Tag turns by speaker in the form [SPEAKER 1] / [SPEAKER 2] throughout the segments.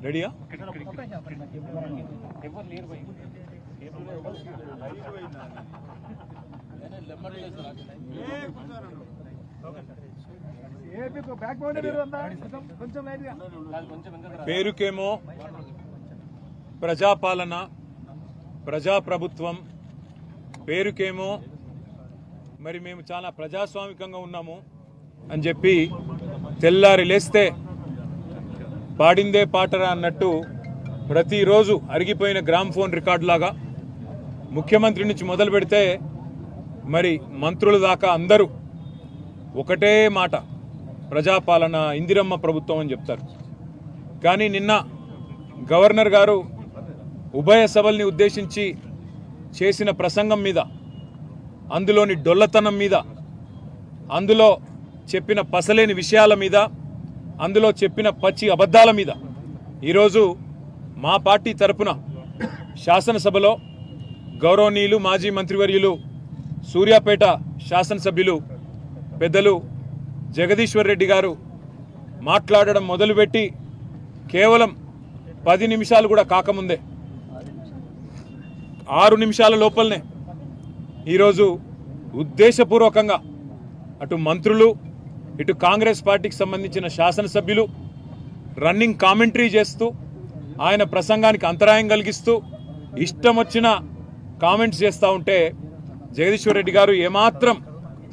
[SPEAKER 1] రెడీయా? పేరుకేమో ప్రజాపాలన, ప్రజాప్రభుత్వం, పేరుకేమో మరి మేము చాలా ప్రజాస్వామికంగా ఉన్నాము అని చెప్పి తెల్లారి లేస్తే పాడిందే పాటరా అన్నట్టు ప్రతిరోజు అరిగిపోయిన గ్రామ్ఫోన్ రికార్డు లాగా ముఖ్యమంత్రి నుంచి మొదలు పెడితే మరి మంత్రుల దాకా అందరూ ఒకటే మాట, ప్రజాపాలన, ఇందిరమ్మ ప్రభుత్వం అని చెప్తారు. కానీ నిన్న గవర్నర్ గారు ఉభయ సభల్ని ఉద్దేశించి చేసిన ప్రసంగం మీద, అందులోని డొల్లతనం మీద, అందులో చెప్పిన పసలేని విషయాల మీద, అందులో చెప్పిన పచ్చి అబద్ధాల మీద ఈరోజు మా పార్టీ తరపున శాసనసభలో గౌరవనీయులు మాజీ మంత్రివర్యులు సూర్యాపేట శాసనసభ్యులు పెద్దలు జగదీశ్వర్ రెడ్డి గారు మాట్లాడడం మొదలుపెట్టి కేవలం 10 నిమిషాలు కూడా కాకముందే 6 నిమిషాల లోపలనే ఈరోజు ఉద్దేశపూర్వకంగా అటు మంత్రులు, ఇటు కాంగ్రెస్ పార్టీకి సంబంధించిన శాసనసభ్యులు రన్నింగ్ కామెంటరీ చేస్తూ ఆయన ప్రసంగానికి అంతరాయం కలిగిస్తూ ఇష్టం వచ్చిన కామెంట్స్ చేస్తూ ఉంటే జగదీశ్వర్ రెడ్డి గారు ఏమాత్రం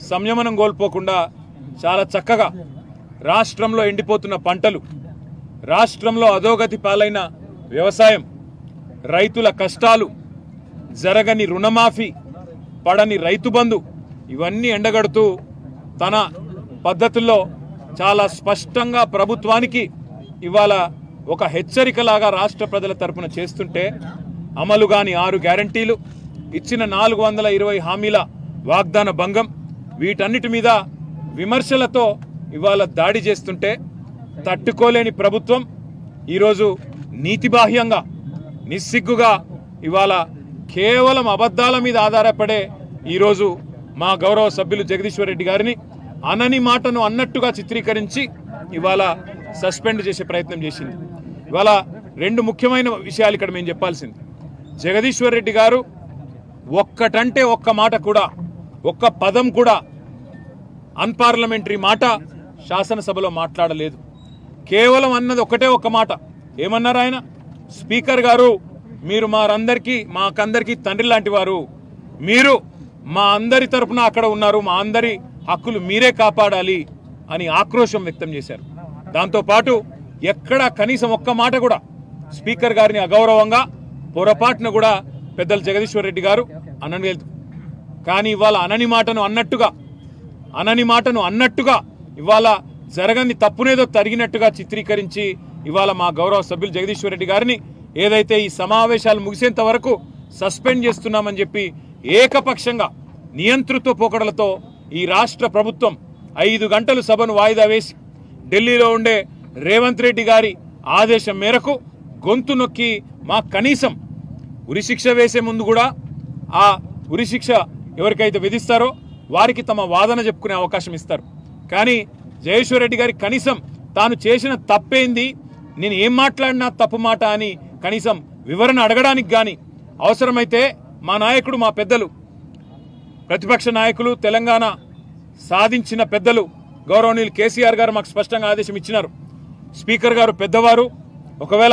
[SPEAKER 1] సంయమనం కోల్పోకుండా చాలా చక్కగా రాష్ట్రంలో ఎండిపోతున్న పంటలు, రాష్ట్రంలో అధోగతి పాలైన వ్యవసాయం, రైతుల కష్టాలు, జరగని రుణమాఫీ, పడని రైతు బంధు ఇవన్నీ ఎండగడుతూ తన పద్ధతుల్లో చాలా స్పష్టంగా ప్రభుత్వానికి ఇవాళ ఒక హెచ్చరికలాగా రాష్ట్ర ప్రజల తరపున చేస్తుంటే అమలు కాని 6 గ్యారంటీలు, ఇచ్చిన 420 హామీల వాగ్దాన భంగం, వీటన్నిటి మీద విమర్శలతో ఇవాళ దాడి చేస్తుంటే తట్టుకోలేని ప్రభుత్వం ఈరోజు నీతిబాహ్యంగా, నిస్సిగ్గుగా ఇవాళ కేవలం అబద్ధాల మీద ఆధారపడే ఈరోజు మా గౌరవ సభ్యులు జగదీశ్వర్ రెడ్డి గారిని అనని మాటను అన్నట్టుగా చిత్రీకరించి ఇవాళ సస్పెండ్ చేసే ప్రయత్నం చేసింది. ఇవాళ 2 ముఖ్యమైన విషయాలు ఇక్కడ మేము చెప్పాల్సింది. జగదీశ్వర్ రెడ్డి గారు ఒక్కటంటే ఒక్క మాట కూడా, ఒక్క పదం కూడా అన్పార్లమెంటరీ మాట శాసనసభలో మాట్లాడలేదు. కేవలం అన్నది ఒకటే ఒక్క మాట. ఏమన్నారు ఆయన? స్పీకర్ గారు, మీరు మాకందరికీ తండ్రి లాంటి వారు, మీరు మా అందరి తరపున అక్కడ ఉన్నారు, మా అందరి హక్కులు మీరే కాపాడాలి అని ఆక్రోశం వ్యక్తం చేశారు. దాంతోపాటు ఎక్కడా కనీసం ఒక్క మాట కూడా స్పీకర్ గారిని అగౌరవంగా పొరపాటున కూడా పెద్దలు జగదీశ్వర్ రెడ్డి గారు అనలేదు. కానీ ఇవాళ అనని మాటను అన్నట్టుగా ఇవాళ జరగని తప్పునేదో తరిగినట్టుగా చిత్రీకరించి ఇవాళ మా గౌరవ సభ్యులు జగదీశ్వర్ రెడ్డి గారిని ఏదైతే ఈ సమావేశాలు ముగిసేంత వరకు సస్పెండ్ చేస్తున్నామని చెప్పి ఏకపక్షంగా నియంతృత్వ పోకడలతో ఈ రాష్ట్ర ప్రభుత్వం 5 గంటలు సభను వాయిదా వేసి ఢిల్లీలో ఉండే రేవంత్ రెడ్డి గారి ఆదేశం మేరకు గొంతు నొక్కి మా కనీసం ఉరిశిక్ష వేసే ముందు కూడా ఆ ఉరిశిక్ష ఎవరికైతే విధిస్తారో వారికి తమ వాదన చెప్పుకునే అవకాశం ఇస్తారు. కానీ జగదీశ్వర్ రెడ్డి గారికి కనీసం తాను చేసిన తప్పేంది, నేను ఏం మాట్లాడినా తప్పు మాట అని కనీసం వివరణ అడగడానికి కానీ, అవసరమైతే మా నాయకుడు, మా పెద్దలు, ప్రతిపక్ష నాయకులు, తెలంగాణ సాధించిన పెద్దలు గౌరవనీయులు కేసీఆర్ గారు మాకు స్పష్టంగా ఆదేశం ఇచ్చినారు. స్పీకర్ గారు పెద్దవారు, ఒకవేళ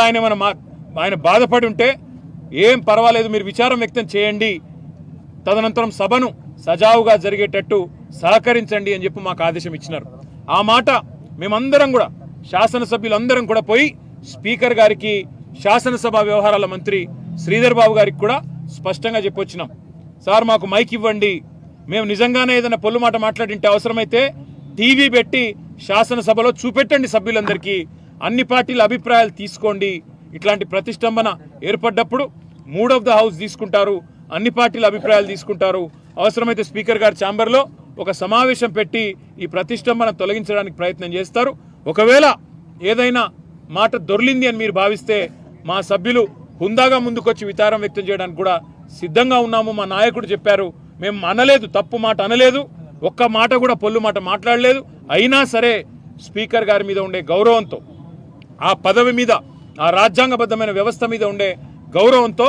[SPEAKER 1] ఆయన బాధపడి ఉంటే ఏం పర్వాలేదు, మీరు విచారం వ్యక్తం చేయండి, తదనంతరం సభను సజావుగా జరిగేటట్టు సహకరించండి అని చెప్పి మాకు ఆదేశం ఇచ్చినారు. ఆ మాట మేమందరం కూడా, శాసనసభ్యులందరం కూడా పోయి స్పీకర్ గారికి, శాసనసభ వ్యవహారాల మంత్రి శ్రీధర్ బాబు గారికి కూడా స్పష్టంగా చెప్పొచ్చినాం. సార్, మాకు మైక్ ఇవ్వండి, మేము నిజంగానే ఏదైనా పొల్లు మాట మాట్లాడింటే అవసరమైతే టీవీ పెట్టి శాసనసభలో చూపెట్టండి, సభ్యులందరికీ అన్ని పార్టీల అభిప్రాయాలు తీసుకోండి. ఇట్లాంటి ప్రతిష్టంభన ఏర్పడ్డప్పుడు మూడ్ ఆఫ్ ద హౌస్ తీసుకుంటారు, అన్ని పార్టీల అభిప్రాయాలు తీసుకుంటారు. అవసరమైతే స్పీకర్ గారి ఛాంబర్లో ఒక సమావేశం పెట్టి ఈ ప్రతిష్టంభన తొలగించడానికి ప్రయత్నం చేస్తారు. ఒకవేళ ఏదైనా మాట దొర్లింది అని మీరు భావిస్తే మా సభ్యులు హుందాగా ముందుకొచ్చి విచారం వ్యక్తం చేయడానికి కూడా సిద్ధంగా ఉన్నాము. మా నాయకుడు చెప్పారు, మేము అనలేదు, తప్పు మాట అనలేదు, ఒక్క మాట కూడా పొల్లు మాట మాట్లాడలేదు. అయినా సరే స్పీకర్ గారి మీద ఉండే గౌరవంతో, ఆ పదవి మీద ఆ రాజ్యాంగబద్ధమైన వ్యవస్థ మీద ఉండే గౌరవంతో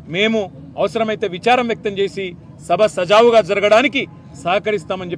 [SPEAKER 1] మేము అవసరమైతే విచారం వ్యక్తం చేసి సభ సజావుగా జరగడానికి సహకరిస్తామని చెప్పి